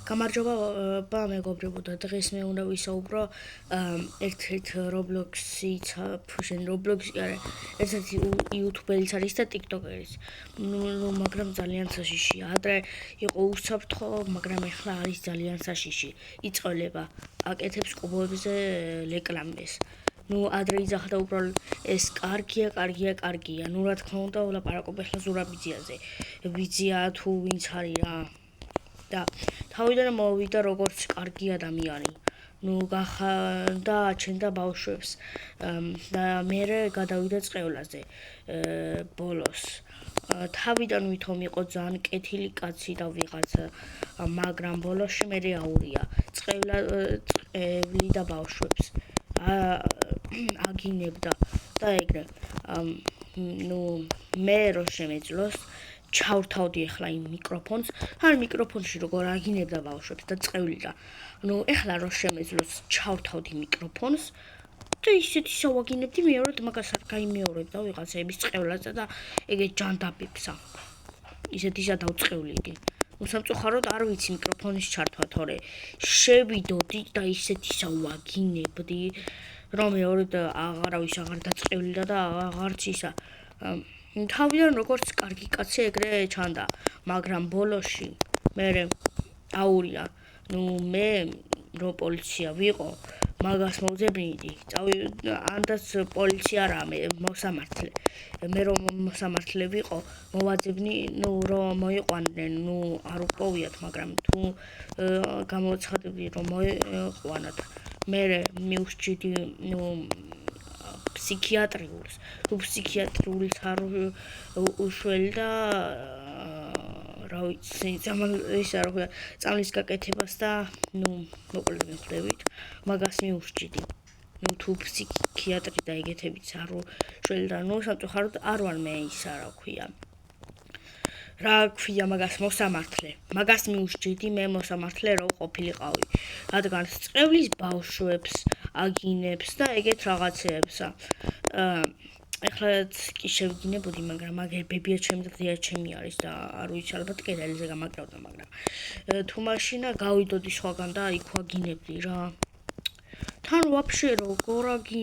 გამარჯობა მეგობრებო და დღეს მე უნდა ვისაუბრო ერთ-ერთ Roblox-იც ფუშენ Roblox-ი არა ერთ-ერთი იუთუბერიც არის და ტიკტოკერიც მაგრამ ძალიან საშიშია ადრე იყო უსაფრთხო მაგრამ ეხლა არის ძალიან საშიში იწოლება აკეთებს კუბოებზე რეკლამებს ადრე იძახდა უბრალოდ ეს კარგია რა თქმა უნდა ვლაპარაკობ ახლა ზურაბიძიაზე ვიძია თუ ვინც არის რა და თავიდან მოვიდა როგორც კარგი ადამიანი გახდა აჩენდა ბავშვებს და მე გადავიდა წყევლაზე ბოლოს თავიდან ვითომ იყო ძალიან კეთილი კაცი და ვიღაცა მაგრამ ბოლოსში მე აურია წყევლი და ბავშვებს აგინებდა და ეგრე მე რო შემეძლოს ჩავრთავდი ახლა იმ მიკროფონს ან მიკროფონში როგორ აგინებდა ბავშვებს და წევლიდა ეხლა რო შემეძლოს ჩავრთავდი მიკროფონს და ისეთი შევაგინებდი მეორედ მაგას არ გაიმეორებდა ვიღაცების წევლაზე და ეგეთ ჯანდაბებსა ისეთისა დავწევლიდი სამწუხაროდ არ ვიცი მიკროფონის ჩართვა თორე შევიდოდი და ისეთისა ვაგინებდი რომ მეორედ აღარავის აღარ დაწყევლიდა და აღარც ისა თავიდან როგორც კარგი კაცი ეგრე ჩანდა მაგრამ ბოლოში მე აურია მე რო პოლიცია ვიყო მაგას მოვძებნიდი ანდაც პოლიცია არა მე მოსამართლე მე რომ მოსამართლე ვიყო მოვაძებნი რომ მოიყვანენ არ უპოვიათ მაგრამ თუ გამოცხადებდი რომ მოიყვანათ მე მივსჯიდი ფსიქიატრიულს არ უშველი და რა ვიცი წამლის გაკეთებას და მოკლედ მიხვდებით მაგას მივსჯიდი თუ ფსიქიატრი და ეგეთებიც არ უშველი და სამწუხაროდ არ ვარ მე ისა რა ქვია მაგას მოსამართლე მაგას მივსჯიდი მე მოსამართლე რო ყოფილიყავი რადგან წევლის ბავშვებს აგინებს და ეგეთ რაღაცეებსა ეხლაც კი შევგინებოდი მაგრამ აგერ ბებია ჩემი და დედა ჩემი არის და არ ვიცი ალბათ კედელზე გამაგრავდა მაგრამ თუ მაშინა გავიდოდი სხვაგან და იქ ვაგინებდი რა თან ვაფშე როგორ